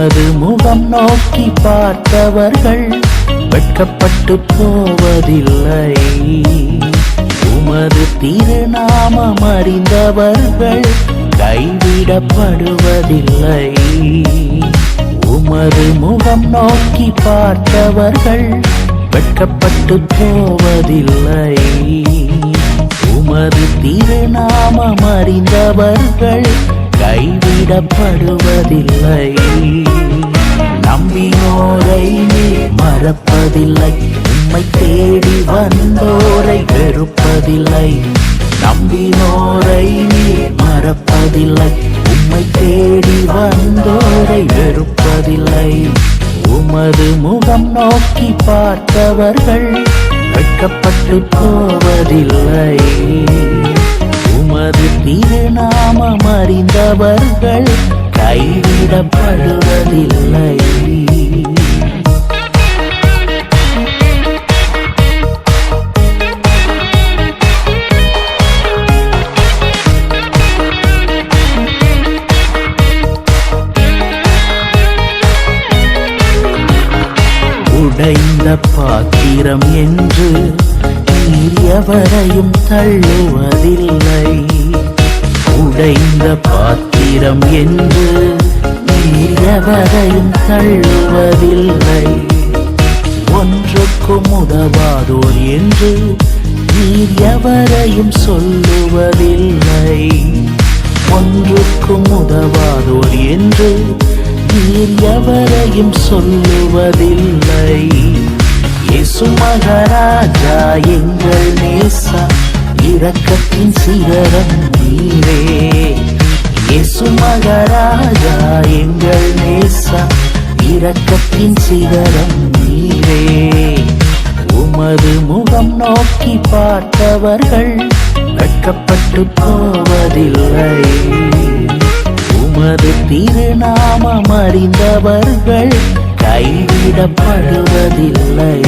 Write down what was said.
உமது முகம் நோக்கி பார்த்தவர்கள் வெட்கப்பட்டு போவதில்லை. உமது திருநாமம் அறிந்தவர்கள் கைவிடப்படுவதில்லை. உமது முகம் நோக்கி பார்த்தவர்கள் வெட்கப்பட்டு போவதில்லை. உமது திருநாமம் அறிந்தவர்கள் கைவிடப்படுவதில்லை. நம்பினோரை மறப்பதில்லை, உம்மை தேடி வந்தோரை வெறுப்பதில்லை. நம்பினோரை மறப்பதில்லை, உம்மை தேடி வந்தோரை வெறுப்பதில்லை. உமது முகம் நோக்கி பார்த்தவர்கள் வெட்கப்பட்டு போவதில்லை. உமது திருநாமம் அறிந்தவர்கள் கைவிடப்படுவதில்லை. உடைந்த பாத்திரம் என்று நீர் எவரையும் தள்ளுவதில்லை. உடைந்த பாத்திரம் என்று நீர் எவரையும் தள்ளுவதில்லை. ஒன்றுக்கும் உதவாதோர் என்று நீர் எவரையும் சொல்லுவதில்லை. ஒன்றுக்கும் உதவாதோர் என்று நீர் எவரையும் சொல்லுவதில்லை. இயேசு மகாராஜா எங்கள் நேசா, இரக்கத்தின் சிகரம் நீரே. இயேசு மகாராஜா எங்கள் நேசா, இரக்கத்தின் சிகரம் நீரே. உமது முகம் நோக்கி பார்த்தவர்கள் வெட்கப்பட்டு போவதில்லை. உமது திருநாமம் அறிந்தவர்கள் கைவிடப்படுவதில்லை.